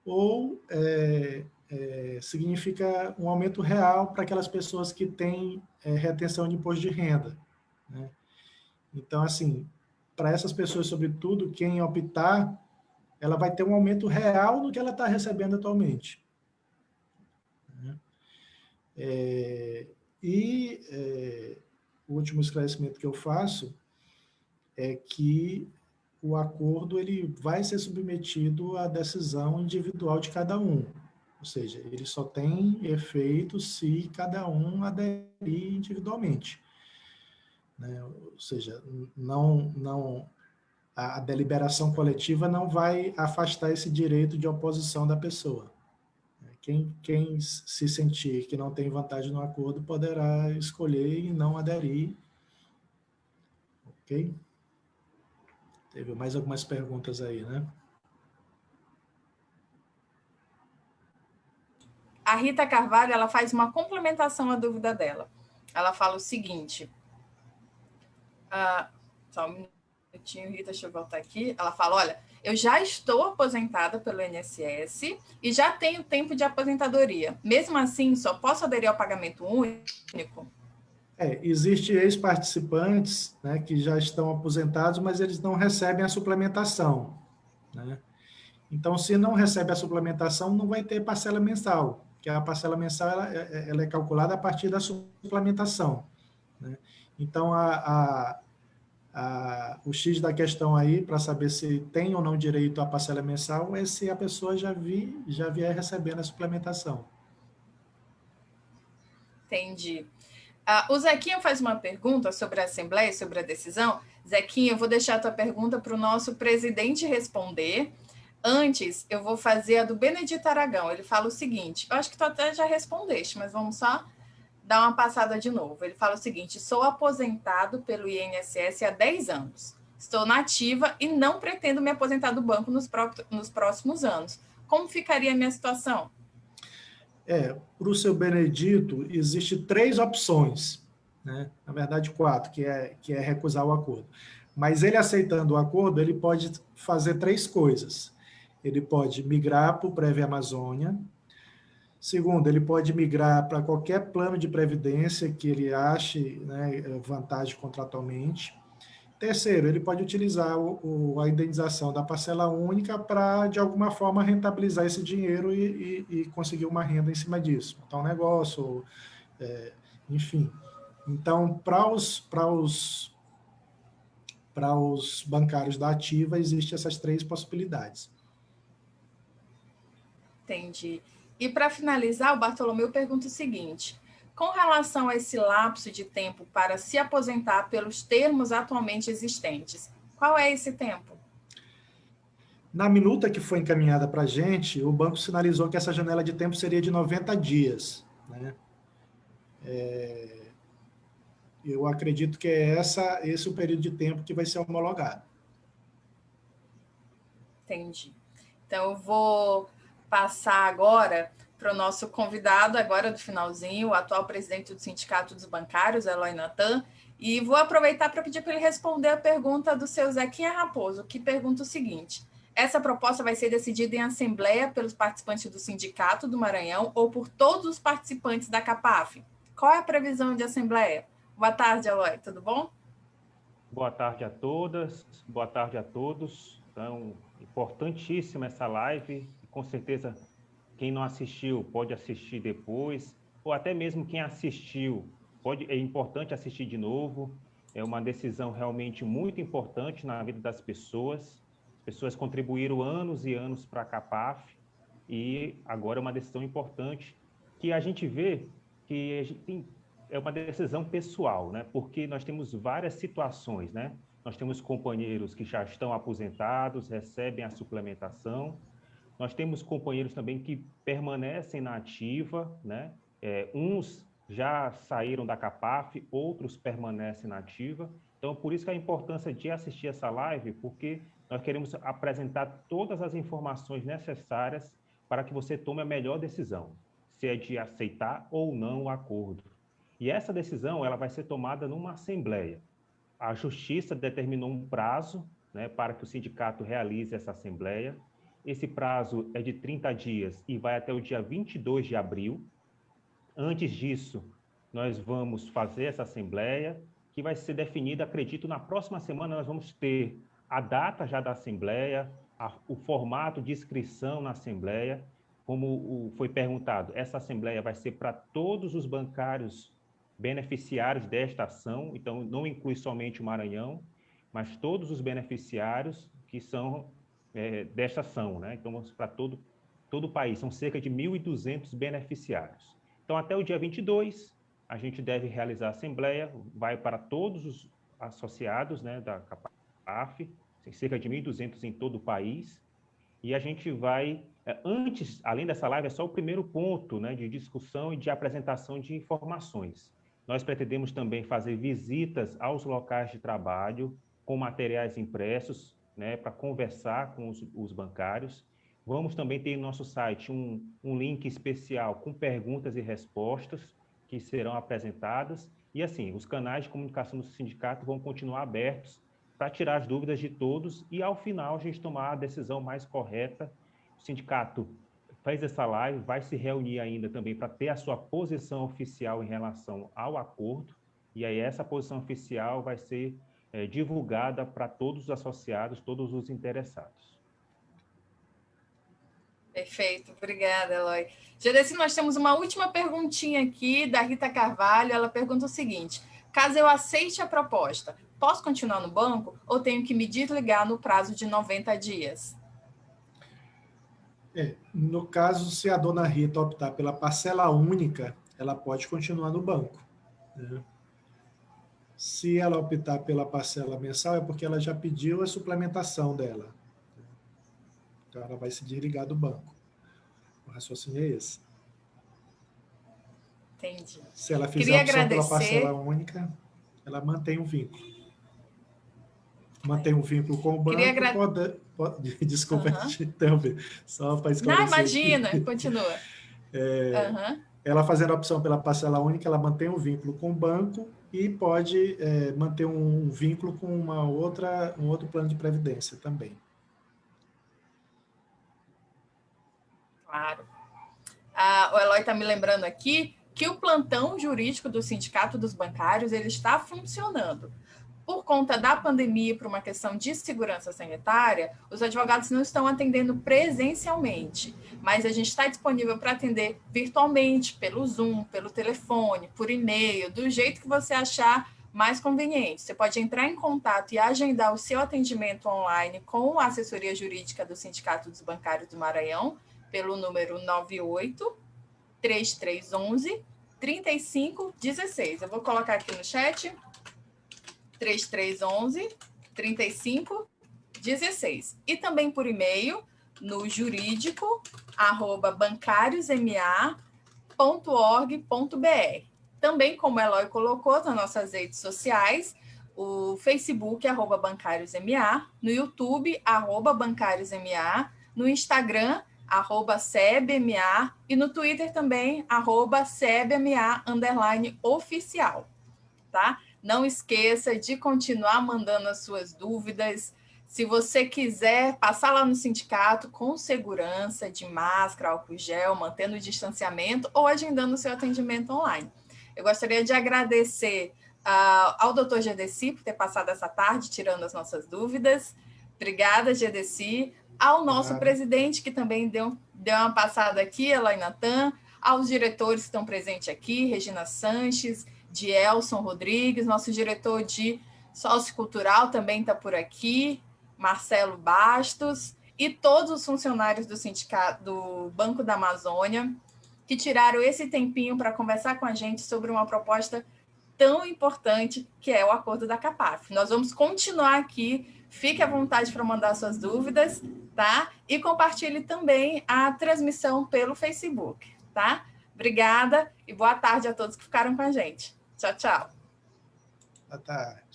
ou significa um aumento real para aquelas pessoas que têm retenção de imposto de renda, né? Então, assim, para essas pessoas, sobretudo, quem optar, ela vai ter um aumento real do que ela está recebendo atualmente, né? O último esclarecimento que eu faço é que o acordo ele vai ser submetido à decisão individual de cada um. Ou seja, ele só tem efeito se cada um aderir individualmente, né? Ou seja, a deliberação coletiva não vai afastar esse direito de oposição da pessoa. Quem se sentir que não tem vantagem no acordo poderá escolher e não aderir. Ok? Teve mais algumas perguntas aí, né? A Rita Carvalho, ela faz uma complementação à dúvida dela. Ela fala o seguinte... só um minutinho, Rita, deixa eu voltar aqui. Ela fala, olha, eu já estou aposentada pelo INSS e já tenho tempo de aposentadoria. Mesmo assim, só posso aderir ao pagamento único? Existe ex-participantes, né, que já estão aposentados, mas eles não recebem a suplementação, né? Então, se não recebe a suplementação, não vai ter parcela mensal, que a parcela mensal ela é calculada a partir da suplementação, né? Então, o X da questão aí, para saber se tem ou não direito à parcela mensal, é se a pessoa já vier recebendo a suplementação. Entendi. O Zequinha faz uma pergunta sobre a Assembleia, sobre a decisão. Zequinha, eu vou deixar a tua pergunta para o nosso presidente responder. Antes, eu vou fazer a do Benedito Aragão. Ele fala o seguinte, eu acho que tu até já respondeste, mas vamos só dar uma passada de novo. Ele fala o seguinte, sou aposentado pelo INSS há 10 anos. Estou na ativa e não pretendo me aposentar do banco nos próximos anos. Como ficaria a minha situação? Para o seu Benedito, existe 3 opções, né? Na verdade 4, que é recusar o acordo. Mas ele aceitando o acordo, ele pode fazer 3 coisas. Ele pode migrar para o Preve Amazônia. Segundo, ele pode migrar para qualquer plano de previdência que ele ache, né, vantagem contratualmente. Terceiro, ele pode utilizar a indenização da parcela única para, de alguma forma, rentabilizar esse dinheiro e conseguir uma renda em cima disso. Então, um negócio, enfim. Então, para os bancários da ativa, existem essas 3 possibilidades. Entendi. E para finalizar, o Bartolomeu pergunta o seguinte, com relação a esse lapso de tempo para se aposentar pelos termos atualmente existentes, qual é esse tempo? Na minuta que foi encaminhada para a gente, o banco sinalizou que essa janela de tempo seria de 90 dias, né? Eu acredito que esse é o período de tempo que vai ser homologado. Entendi. Então, eu vou passar agora para o nosso convidado, agora do finalzinho, o atual presidente do Sindicato dos Bancários, Eloy Natan, e vou aproveitar para pedir para ele responder a pergunta do seu Zequinha Raposo, que pergunta o seguinte, essa proposta vai ser decidida em assembleia pelos participantes do Sindicato do Maranhão ou por todos os participantes da CAPAF? Qual é a previsão de assembleia? Boa tarde, Eloy, tudo bom? Boa tarde a todas, boa tarde a todos. Então, importantíssima essa live. Com certeza, quem não assistiu pode assistir depois, ou até mesmo quem assistiu, é importante assistir de novo. É uma decisão realmente muito importante na vida das pessoas. As pessoas contribuíram anos e anos para a CAPAF, e agora é uma decisão importante que a gente vê que a gente é uma decisão pessoal, né? Porque nós temos várias situações, né? Nós temos companheiros que já estão aposentados, recebem a suplementação. Nós temos companheiros também que permanecem na ativa, né? Uns já saíram da CAPAF, outros permanecem na ativa. Então, por isso que a importância de assistir essa live, porque nós queremos apresentar todas as informações necessárias para que você tome a melhor decisão, se é de aceitar ou não o acordo. E essa decisão ela vai ser tomada numa assembleia. A Justiça determinou um prazo, né, para que o sindicato realize essa assembleia. Esse prazo é de 30 dias e vai até o dia 22 de abril. Antes disso, nós vamos fazer essa assembleia, que vai ser definida, acredito, na próxima semana nós vamos ter a data já da assembleia, o formato de inscrição na assembleia. Como foi perguntado, essa assembleia vai ser para todos os bancários beneficiários desta ação, então não inclui somente o Maranhão, mas todos os beneficiários que são desta ação, né? Então vamos para todo o país, são cerca de 1.200 beneficiários. Então até o dia 22, a gente deve realizar a assembleia, vai para todos os associados, né, da CAPAF, cerca de 1.200 em todo o país, e a gente vai, antes, além dessa live, é só o primeiro ponto, né, de discussão e de apresentação de informações. Nós pretendemos também fazer visitas aos locais de trabalho com materiais impressos, né, para conversar com os bancários. Vamos também ter no nosso site um link especial com perguntas e respostas que serão apresentadas. E assim, os canais de comunicação do sindicato vão continuar abertos para tirar as dúvidas de todos e, ao final, a gente tomar a decisão mais correta. O sindicato fez essa live, vai se reunir ainda também para ter a sua posição oficial em relação ao acordo, e aí essa posição oficial vai ser divulgada para todos os associados, todos os interessados. Perfeito, obrigada, Eloy. Gedeci, nós temos uma última perguntinha aqui da Rita Carvalho, ela pergunta o seguinte: caso eu aceite a proposta, posso continuar no banco ou tenho que me desligar no prazo de 90 dias? No caso, se a dona Rita optar pela parcela única, ela pode continuar no banco, né? Se ela optar pela parcela mensal, é porque ela já pediu a suplementação dela. Então, ela vai se desligar do banco. O raciocínio é esse. Entendi. Se ela fizer a opção pela parcela única, ela mantém um vínculo. Mantém um vínculo com o banco, pode desculpa, também, só para esclarecer. Não, imagina, continua. Ela fazendo a opção pela parcela única, ela mantém um vínculo com o banco e pode manter um vínculo com um outro plano de previdência também. Claro. O Eloy está me lembrando aqui que o plantão jurídico do Sindicato dos Bancários ele está funcionando. Por conta da pandemia, por uma questão de segurança sanitária, os advogados não estão atendendo presencialmente, mas a gente está disponível para atender virtualmente, pelo Zoom, pelo telefone, por e-mail, do jeito que você achar mais conveniente. Você pode entrar em contato e agendar o seu atendimento online com a assessoria jurídica do Sindicato dos Bancários do Maranhão, pelo número 98-3311-3516. Eu vou colocar aqui no chat. 3311-3516. E também por e-mail no jurídico@bancariosma.org.br. Também, como a Eloy colocou nas nossas redes sociais, o Facebook, @bancariosma, no YouTube, @bancariosma, no Instagram, @sebma, e no Twitter também, @sebma_oficial, tá? Não esqueça de continuar mandando as suas dúvidas. Se você quiser passar lá no sindicato com segurança, de máscara, álcool gel, mantendo o distanciamento ou agendando o seu atendimento online. Eu gostaria de agradecer ao doutor Gedesi por ter passado essa tarde tirando as nossas dúvidas. Obrigada, Gedesi. Ao nosso presidente, que também deu uma passada aqui, Eloy Natan, aos diretores que estão presentes aqui, Regina Sanches, de Elson Rodrigues, nosso diretor de sociocultural também está por aqui, Marcelo Bastos, e todos os funcionários do sindicato do Banco da Amazônia, que tiraram esse tempinho para conversar com a gente sobre uma proposta tão importante que é o acordo da CAPAF. Nós vamos continuar aqui, fique à vontade para mandar suas dúvidas, tá? E compartilhe também a transmissão pelo Facebook, tá? Obrigada e boa tarde a todos que ficaram com a gente. Tchau, tchau. Boa tarde.